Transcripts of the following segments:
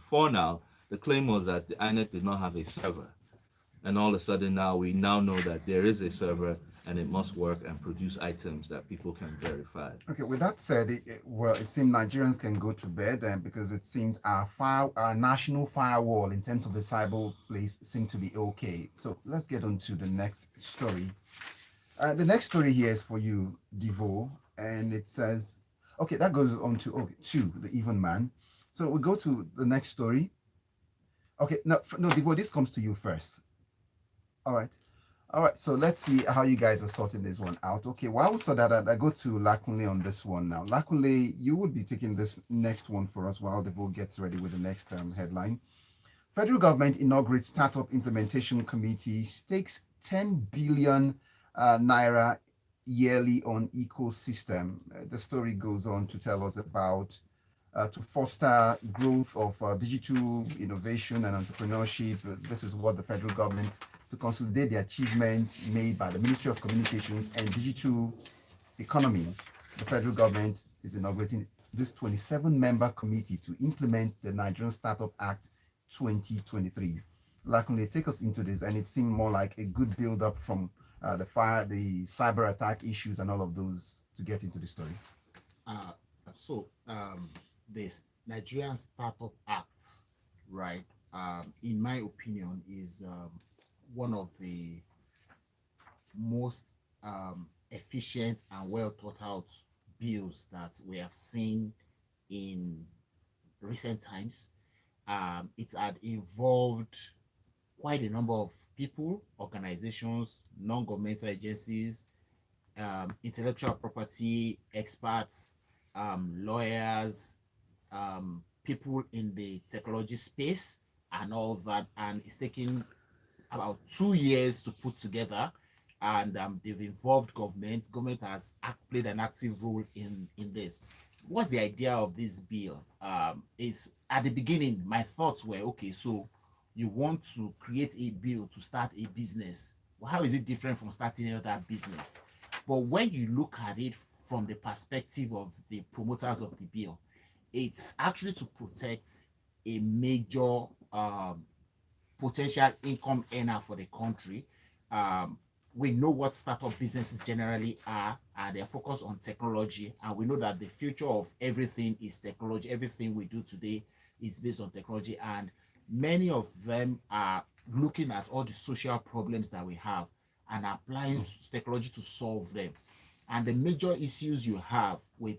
before now, the claim was that the INEC did not have a server. And all of a sudden now we now know that there is a server and it must work and produce items that people can verify. Okay, with that said, well, it seems Nigerians can go to bed because it seems our national firewall in terms of the cyber place seem to be okay. So let's get on to the next story. The next story here is for you, Devo, and it says, okay, that goes on to two, the even man. So we go to the next story. Okay, no, Devo, this comes to you first. All right. All right, so let's see how you guys are sorting this one out. Okay, while we saw that, I go to Lakunle on this one now. Lakunle, you would be taking this next one for us while the vote gets ready with the next headline. Federal government inaugurates startup implementation committee, stakes 10 billion naira yearly on ecosystem. The story goes on to tell us about to foster growth of digital innovation and entrepreneurship. This is what the federal government, to consolidate the achievements made by the Ministry of Communications and Digital Economy. The federal government is inaugurating this 27-member committee to implement the Nigerian Startup Act 2023. Lakunle, take us into this, and it seemed more like a good build-up from the cyber attack issues, and all of those to get into the story. Uh, so this Nigerian Startup Act, right? In my opinion, is one of the most efficient and well thought out bills that we have seen in recent times. It had involved quite a number of people, organizations, non-governmental agencies, intellectual property experts, lawyers, people in the technology space, and all that. And it's taken about 2 years to put together. And they've involved government. Government has played an active role in this. What's the idea of this bill? Is at the beginning, my thoughts were okay. So you want to create a bill to start a business. Well, how is it different from starting another business? But when you look at it from the perspective of the promoters of the bill, it's actually to protect a major potential income earner for the country. We know what startup businesses generally are, and they're focused on technology. And we know that the future of everything is technology. Everything we do today is based on technology. And many of them are looking at all the social problems that we have and applying technology to solve them. And the major issues you have with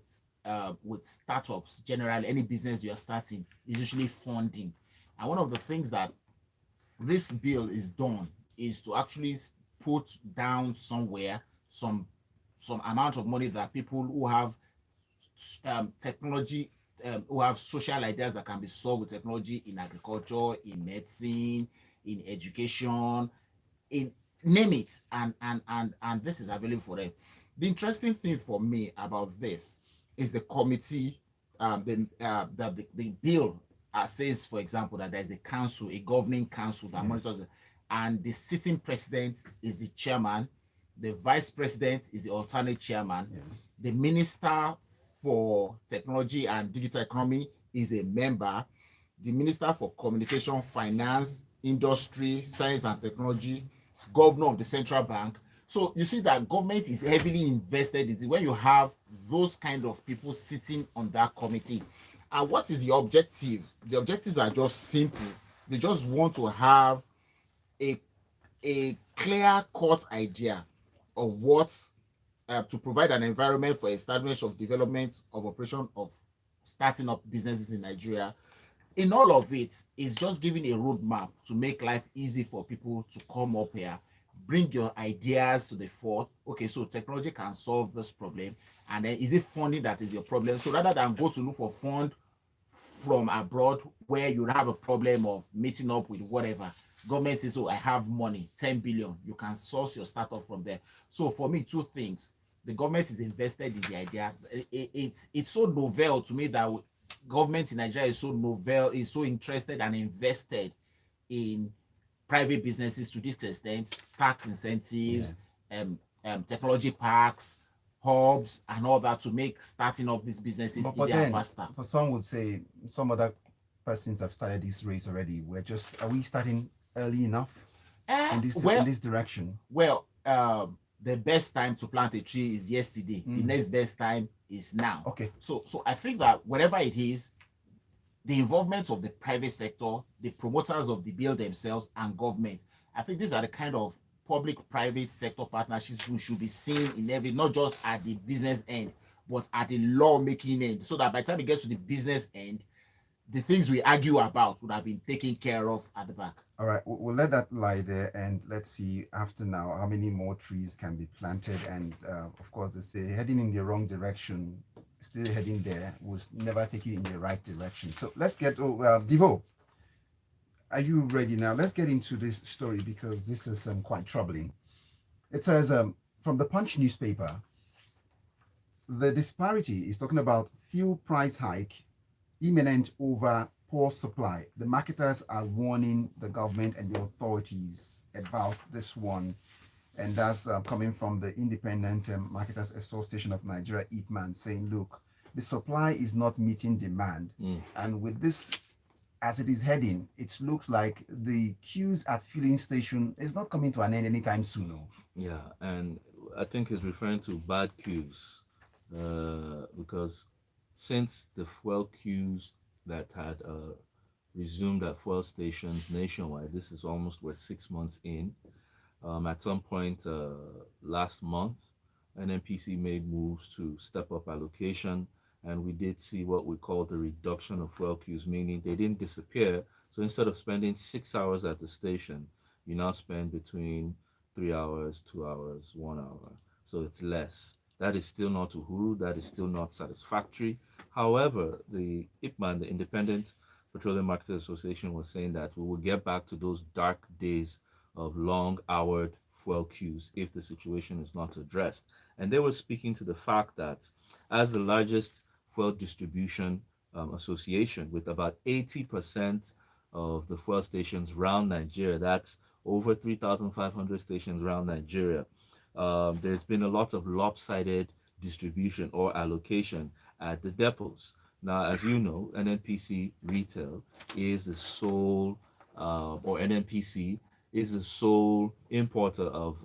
startups, generally any business you are starting, is usually funding. And one of the things that this bill is done is to actually put down somewhere some amount of money that people who have technology, who have social ideas that can be solved with technology in agriculture, in medicine, in education, in name it, and this is available for them. The interesting thing for me about this is the committee, that the bill says, for example, that there's a council, a governing council that monitors it, and the sitting president is the chairman, the vice president is the alternate chairman, the minister for technology and digital economy is a member, the minister for communication, finance, industry, science and technology, governor of the central bank. So you see that government is heavily invested in it when you have those kind of people sitting on that committee. And what is the objective? The objectives are just simple. They just want to have a clear cut idea of what, to provide an environment for establishment of development of operation of starting up businesses in Nigeria. In all of it, is just giving a roadmap to make life easy for people to come up here, bring your ideas to the fore. Okay, so technology can solve this problem, and then is it funding that is your problem? So rather than go to look for fund from abroad where you have a problem of meeting up with whatever, government says, oh, I have money, 10 billion, you can source your startup from there. So for me, two things: the government is invested in the idea. It's so novel to me that government in Nigeria is so novel, is so interested and invested in private businesses to this extent, tax incentives, technology parks, hubs, and all that, to make starting up these businesses But easier and then, faster. for some would say, some other persons have started this race already. Are we starting early enough in Well, this direction? well, the best time to plant a tree is yesterday. The next best time is now. Okay. So I think that whatever it is, the involvement of the private sector, the promoters of the bill themselves, and government, I think these are the kind of public-private sector partnerships we should be seeing in every, not just at the business end, but at the law-making end, so that by the time it gets to the business end, the things we argue about would have been taken care of at the back. All right, we'll let that lie there, and let's see after now how many more trees can be planted. And of course, they say heading in the wrong direction, still heading there, will never take you in the right direction. So let's get Devo. Are you ready now? Let's get into this story because this is quite troubling. It says from the Punch newspaper, the disparity is talking about fuel price hike imminent over poor supply. The marketers are warning the government and the authorities about this one. And that's coming from the Independent Marketers Association of Nigeria, IPMAN, saying, look, the supply is not meeting demand. And with this, as it is heading, it looks like the queues at filling station is not coming to an end anytime soon. No? Yeah, and I think he's referring to bad queues because since the fuel queues that had resumed at fuel stations nationwide, this is almost, we're 6 months in. At some point last month, NNPC made moves to step up allocation, and we did see what we call the reduction of fuel queues, meaning they didn't disappear. So instead of spending 6 hours at the station, you now spend between 3 hours, 2 hours, 1 hour. So it's less. That is still not uhuru. That is still not satisfactory. However, the IPMAN, the Independent Petroleum Marketers Association, was saying that we will get back to those dark days of long-houred fuel queues if the situation is not addressed. And they were speaking to the fact that as the largest fuel distribution association, with about 80% of the fuel stations around Nigeria, that's over 3,500 stations around Nigeria, there's been a lot of lopsided distribution or allocation at the depots. Now, as you know, NNPC Retail is the sole, or NNPC is the sole importer of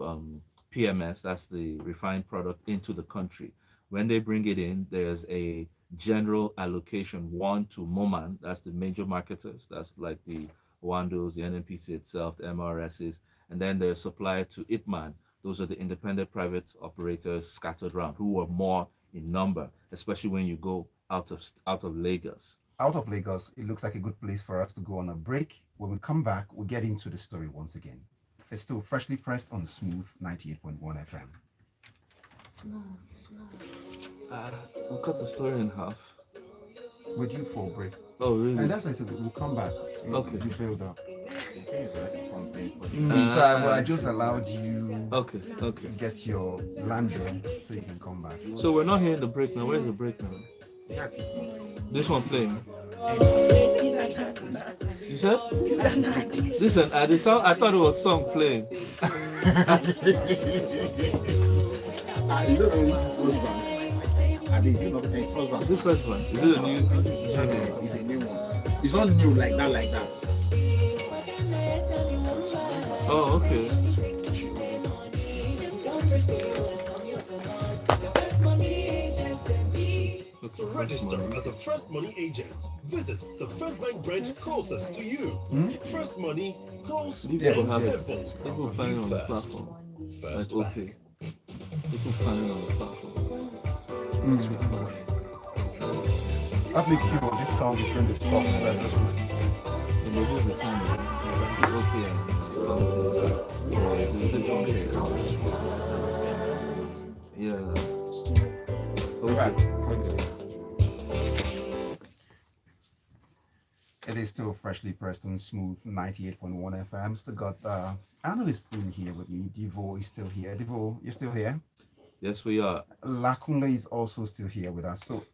PMS, that's the refined product, into the country. When they bring it in, there's a general allocation, one to Moman, that's the major marketers, that's like the Wandos, the NNPC itself, the MRSs, and then there's supplied to IPMAN. Those are the independent private operators scattered around who are more in number, especially when you go out of Lagos. Out of Lagos, it looks like a good place for us to go on a break. When we come back, we'll get into the story once again. It's still freshly pressed on Smooth 98.1 FM. Smooth. We'll cut the story in half. We're due for a break. Oh, really? And that's why I said we'll come back. Okay. You build up. Ah. I just allowed you Okay. get your land there so you can come back. So we're not hearing the break now. Where's the break now? This one playing. You said? Listen, I thought it was song playing. You don't know this is first band. And it's not it's first band. Is it first one? Is it a new? It's a new one. It's not new like that. Oh, okay. To register as a First Money agent, visit the First Bank branch closest to you. First Money, close and People have it. simple. People planning on the platform. Like, okay. People planning on the platform. That makes you this song is going to stop. And this is the time. That's it, okay. Yeah. Right. Okay. It is still freshly pressed on Smooth 98.1 FM. Still got analyst in here with me. Devo is still here. Devo, you're still here? Yes, we are. Lakunle is also still here with us. So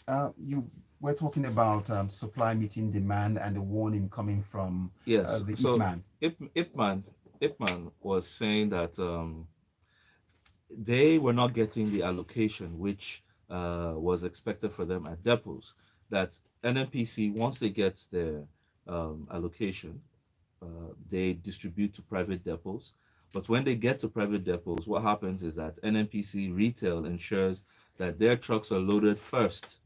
we're talking about supply meeting demand and the warning coming from Yes. the So IPMAN. Ipman was saying that they were not getting the allocation which was expected for them at depots. That NNPC, once they get their allocation, they distribute to private depots. But when they get to private depots, what happens is that NNPC retail ensures that their trucks are loaded first,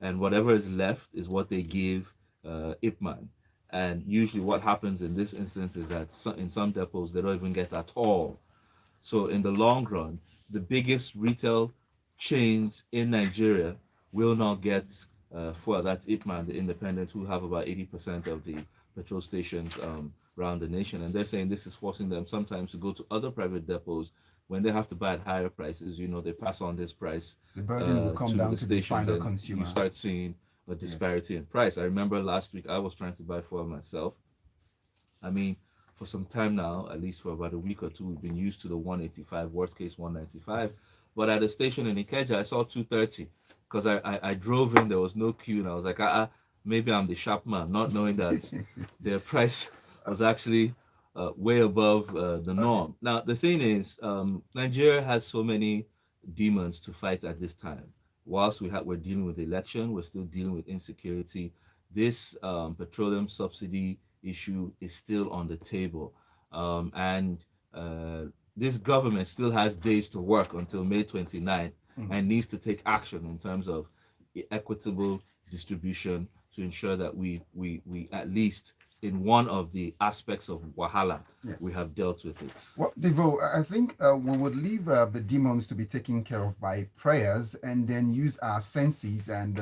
and whatever is left is what they give Ipman. And usually, what happens in this instance is that in some depots they don't even get at all. So in the long run, the biggest retail chains in Nigeria will not get fuel. That's Ipman, the independent, who have about 80% of the petrol stations around the nation. And they're saying this is forcing them sometimes to go to other private depots when they have to buy at higher prices. They pass on this price The burden will come to down the to the stations, final and you consumer. start seeing a disparity in price. I remember last week I was trying to buy fuel myself. I mean, for some time now, at least for about a week or two, we've been used to the 185, worst case 195. But at the station in Ikeja, I saw 230 because I drove in, there was no queue, and I was like, maybe I'm the sharp man, not knowing that their price was actually way above the Okay. norm. Now, the thing is, Nigeria has so many demons to fight at this time. Whilst we're dealing with the election, we're still dealing with insecurity. This petroleum subsidy issue is still on the table. And this government still has days to work until May 29th and needs to take action in terms of equitable distribution to ensure that we at least in one of the aspects of Wahala, Yes. we have dealt with it. Well, Devo, I think we would leave the demons to be taken care of by prayers and then use our senses and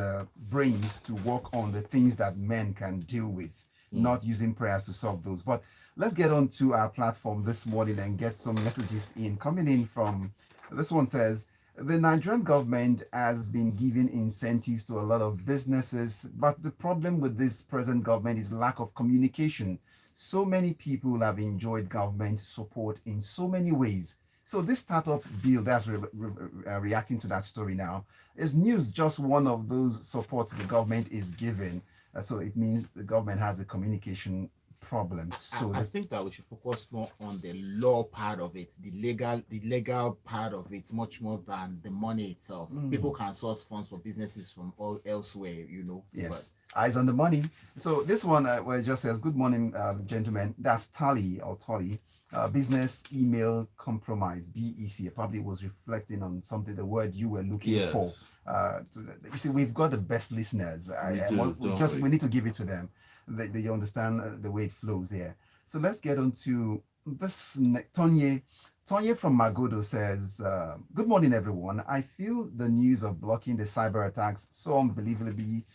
brains to work on the things that men can deal with, not using prayers to solve those. But let's get on to our platform this morning and get some messages in. Coming in from this one says, the Nigerian government has been giving incentives to a lot of businesses, but the problem with this present government is lack of communication. So many people have enjoyed government support in so many ways. So this startup bill that's reacting to that story now is news just one of those supports the government is giving. So it means the government has a communication problem. So I think that we should focus more on the law part of it, the legal part of it, much more than the money itself. People can source funds for businesses from all elsewhere. Yes. Eyes on the money. So this one well, just says, good morning, gentlemen. That's Tally or Tolly. Business email compromise, BEC. Probably was reflecting on something, the word you were looking for. You see, we've got the best listeners. We need to give it to them. They understand the way it flows here. So let's get on to this. Tonye from Magodo says, good morning, everyone. I feel the news of blocking the cyber attacks so unbelievably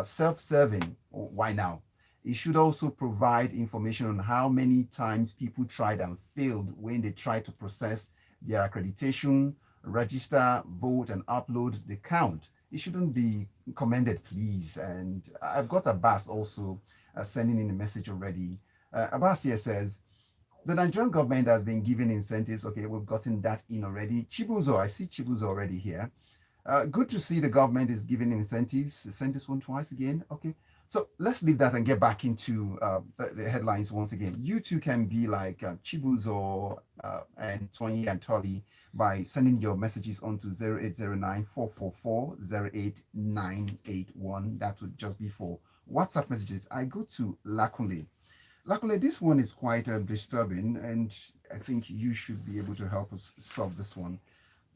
self-serving. Why now? It should also provide information on how many times people tried and failed when they tried to process their accreditation, register, vote, and upload the count. It shouldn't be commended, please. And I've got Abbas also sending in a message already. Abbas here says, the Nigerian government has been giving incentives. Okay, we've gotten that in already. Chibuzo, I see Chibuzo already here. Good to see the government is giving incentives. Send this one twice again. Okay, so let's leave that and get back into the headlines once again. You two can be like Chibuzo and Tony and Tolly by sending your messages on to 0809-444-08981. That would just be for WhatsApp messages. I go to Lakunle. Luckily, this one is quite disturbing, and I think you should be able to help us solve this one.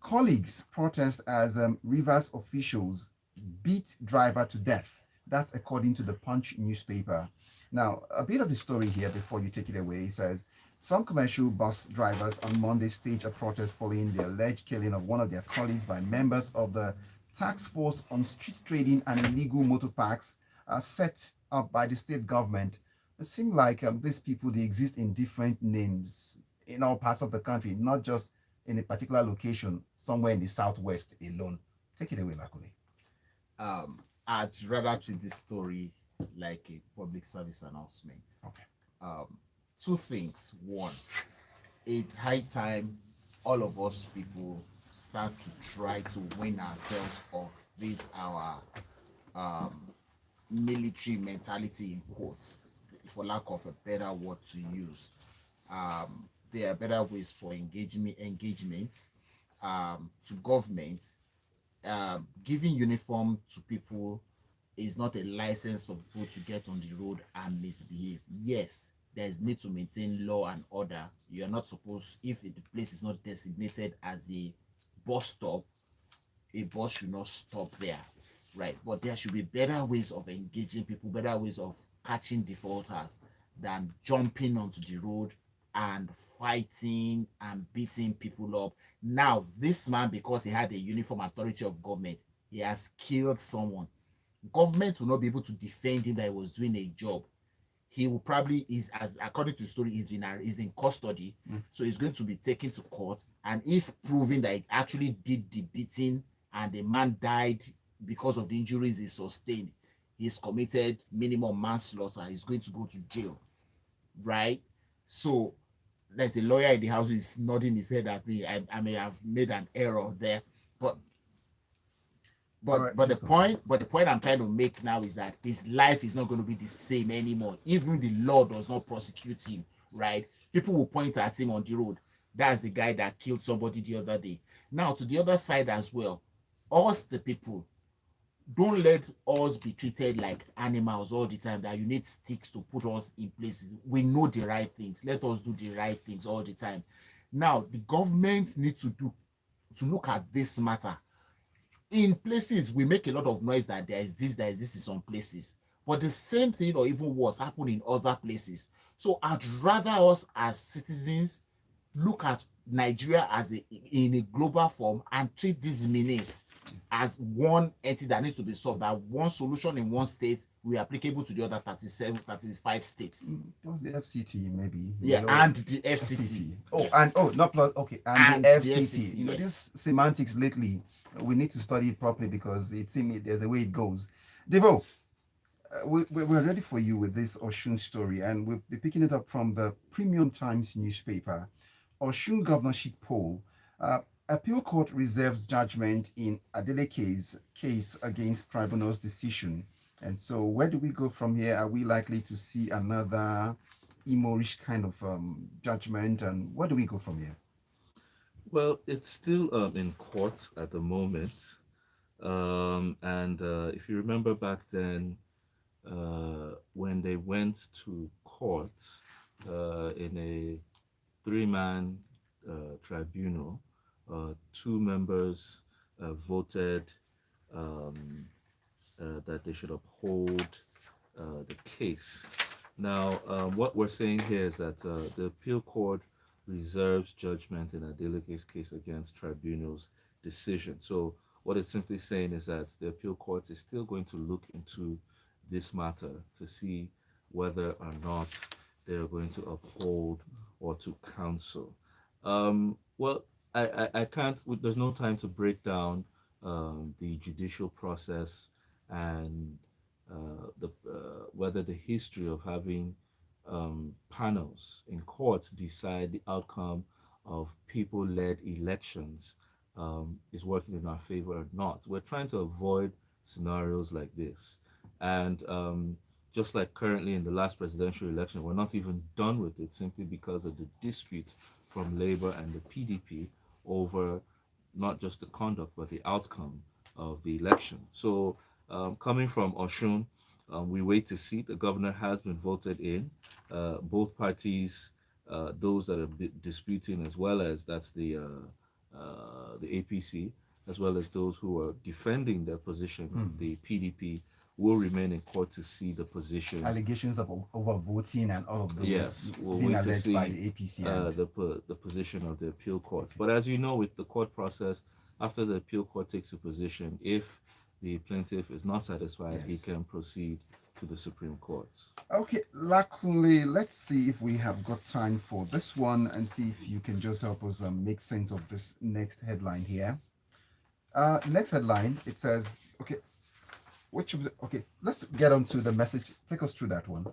Colleagues protest as Rivers officials beat driver to death. That's according to the Punch newspaper. Now, a bit of the story here before you take it away. It says, some commercial bus drivers on Monday staged a protest following the alleged killing of one of their colleagues by members of the Task Force on Street Trading and Illegal Motor Parks set up by the state government. It seems like these people, they exist in different names in all parts of the country, not just in a particular location somewhere in the southwest alone. Take it away, Lakule. I'd rather treat this story like a public service announcement. Okay. Two things. One, it's high time all of us people start to try to win ourselves off this our military mentality in quotes, for lack of a better word to use. There are better ways for engagements to government, giving uniform to people is not a license for people to get on the road and misbehave. Yes, there's need to maintain law and order. You are not supposed, if the place is not designated as a bus stop, a bus should not stop there, right? But there should be better ways of engaging people, better ways of catching defaulters than jumping onto the road and fighting and beating people up. Now, this man, because he had a uniform authority of government, he has killed someone. Government will not be able to defend him that he was doing a job. He will probably is, as according to the story, he's in custody, so he's going to be taken to court. And if proven that he actually did the beating and the man died because of the injuries he sustained, he's committed minimum manslaughter. He's going to go to jail, right? So there's a lawyer in the house who is nodding his head at me. I may have made an error there, but Alright, but the just go point but the point I'm trying to make now is that his life is not going to be the same anymore. Even the law does not prosecute him, right? People will point at him on the road. That's the guy that killed somebody the other day. Now to the other side as well, us the people, don't let us be treated like animals all the time, that you need sticks to put us in places. We know the right things. Let us do the right things all the time. Now the government needs to look at this matter. In places we make a lot of noise that there is this in some places, but the same thing or even worse happen in other places. So I'd rather us as citizens look at Nigeria as in a global form and treat these menace as one entity that needs to be solved, that one solution in one state will be applicable to the other 37 35 states. That was the FCT, maybe. Yeah, and the FCT. Oh, and not plus. Okay, and the FCT. You know, yes. this semantics lately, we need to study it properly because it seems there's a way it goes. Devo, we're ready for you with this Oshun story, and we'll be picking it up from the Premium Times newspaper. Oshun governorship poll. Appeal court reserves judgment in Adeleke's case against tribunal's decision. And so, where do we go from here? Are we likely to see another Imorish kind of judgment? And where do we go from here? Well, it's still in court at the moment. And if you remember back then, when they went to court in a three-man tribunal, two members voted um, that they should uphold the case. Now, what we're saying here is that the appeal court reserves judgment in Adeleke's case against tribunal's decision. So, what it's simply saying is that the appeal court is still going to look into this matter to see whether or not they're going to uphold or to counsel. Well, I can't, there's no time to break down the judicial process and the whether the history of having panels in court decide the outcome of people-led elections is working in our favor or not. We're trying to avoid scenarios like this, and just like currently in the last presidential election, we're not even done with it simply because of the dispute from Labour and the PDP over not just the conduct but the outcome of the election. So, coming from Oshun, we wait to see. The governor has been voted in. Both parties, those that are disputing, as well as that's the APC, as well as those who are defending their position, the PDP, will remain in court to see the position. Allegations of overvoting and all of those Yes, we'll being wait to alleged see by the APC. the position of the appeal court. But as you know, with the court process, after the appeal court takes a position, if the plaintiff is not satisfied, he Yes. can proceed to the Supreme Court. Okay, Lakule, let's see if we have got time for this one and see if you can just help us make sense of this next headline here. Next headline, it says, okay, okay, let's get on to the message. Take us through that one.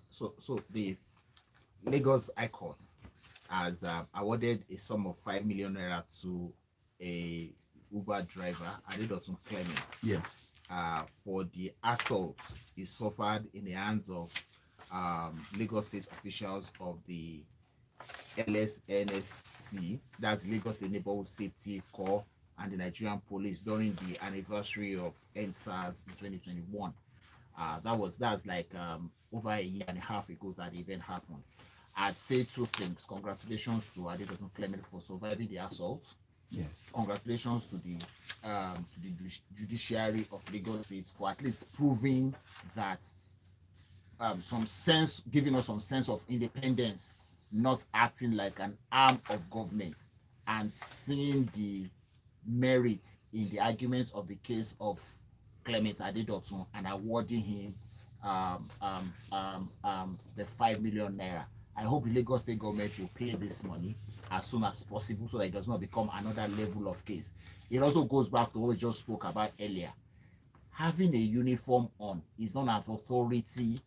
So the Lagos High Court has awarded a sum of 5 million naira to a Uber driver, Adedotun Clement, Yes. for the assault he suffered in the hands of Lagos State officials of the LSNSC, that's Lagos State Neighborhood Safety Corps, and the Nigerian police during the anniversary of NSAS in 2021. That's like over a year and a half ago that the event happened. I'd say two things. Congratulations to Adedosun Clement for surviving the assault. Yes. Congratulations to the judiciary of Lagos State for at least proving that giving us some sense of independence, not acting like an arm of government, and seeing the merit in the arguments of the case of Clement Adedotun and awarding him the 5 million naira. I hope the Lagos State government will pay this money as soon as possible so that it does not become another level of case. It also goes back to what we just spoke about earlier. Having a uniform on is not an authority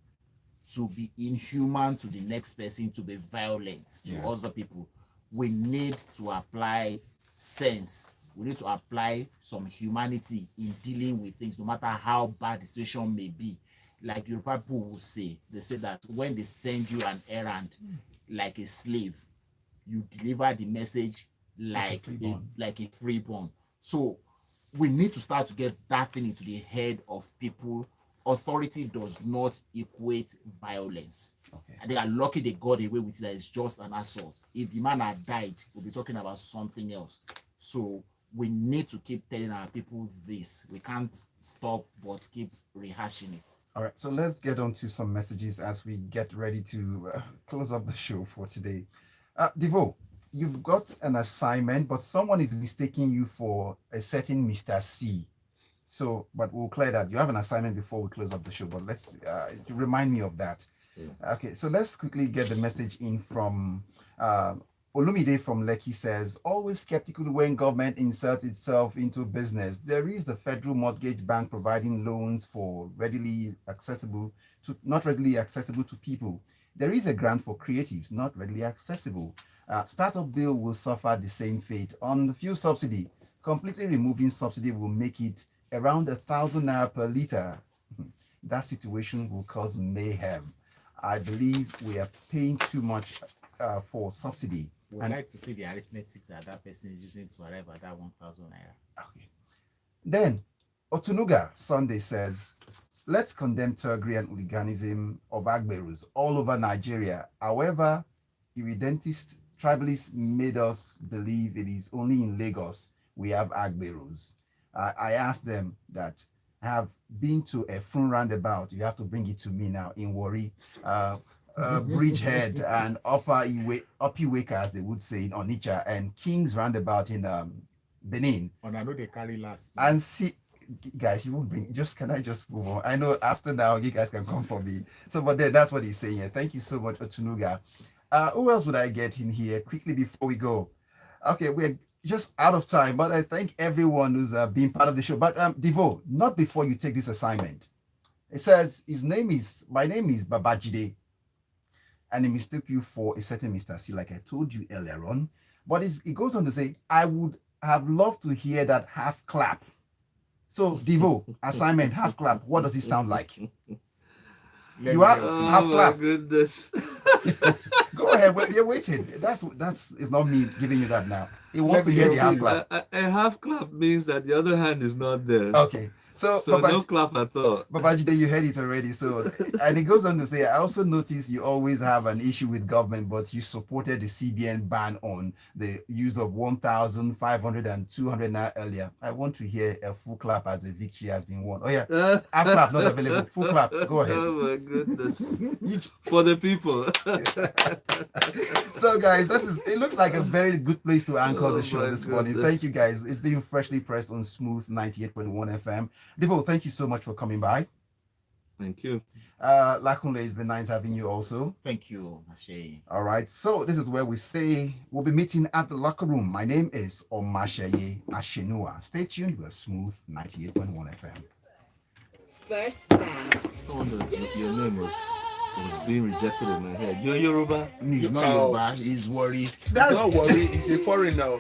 to be inhuman to the next person, to be violent to other people. We need to apply sense. We need to apply some humanity in dealing with things, no matter how bad the situation may be. Like your people will say, they say that when they send you an errand like a slave, you deliver the message like a freeborn. So we need to start to get that thing into the head of people. Authority does not equate violence. Okay. And they are lucky they got away with it. That it's just an assault. If the man had died, we'll be talking about something else. So we need to keep telling our people this. We can't stop but keep rehashing it. All right, so let's get on to some messages as we get ready to close up the show for today. Devo, you've got an assignment, but someone is mistaking you for a certain Mr. C. So, but we'll clear that. You have an assignment before we close up the show, but let's remind me of that. Yeah. Okay, so let's quickly get the message in from Olumide from Lekki says, always skeptical when government inserts itself into business. There is the Federal Mortgage Bank providing loans for not readily accessible to people. There is a grant for creatives, not readily accessible. Startup bill will suffer the same fate. On the fuel subsidy, completely removing subsidy will make it around 1,000 naira per liter. That situation will cause mayhem. I believe we are paying too much for subsidy. We'd like to see the arithmetic that person is using to arrive at that 1,000 naira. Okay. Then, Otunuga Sunday says, let's condemn thuggery and hooliganism of Agberus all over Nigeria. However, irredentist tribalists made us believe it is only in Lagos we have Agberus. I asked them that I have been to a Fun roundabout. You have to bring it to me now in Warri. Bridgehead and Upper as they would say in Onitsha, and King's roundabout in Benin. And I know they carry last. And see, guys, you won't bring. Can I just move on? I know after now you guys can come for me. So, but then that's what he's saying here. Thank you so much, Otunuga. Who else would I get in here quickly before we go? Okay, we're just out of time, but I thank everyone who's been part of the show. But Devo, not before you take this assignment. It says my name is Babajide, and he mistook you for a certain Mr. C, like I told you earlier on. But it goes on to say, I would have loved to hear that half clap. So, Devo, assignment, half clap. What does it sound like? You are half clap. Oh my goodness. Go ahead. You're waiting. That's it's not me giving you that now. He wants to hear the half clap. A half clap means that the other hand is not there. Okay. So no clap at all. Babajide, you heard it already. So, and it goes on to say, I also noticed you always have an issue with government, but you supported the CBN ban on the use of 1,500 and 200 naira earlier. I want to hear a full clap as the victory has been won. Oh yeah, half clap not available. Full clap. Go ahead. Oh my goodness. For the people. So guys, it looks like a very good place to anchor the show this morning. Thank you guys. It's been freshly pressed on Smooth 98.1 FM. Devo, thank you so much for coming by. Thank you. Lakunle, it's been nice having you also. Thank you, Mashe. All right, so this is where we say we'll be meeting at the locker room. My name is Omashaye Ashenua. Stay tuned with Smooth 98.1 FM. First Bank. I wonder if your name was being rejected in my head. You're Yoruba? He's not Yoruba, he's worried. Don't worry, he's a foreigner.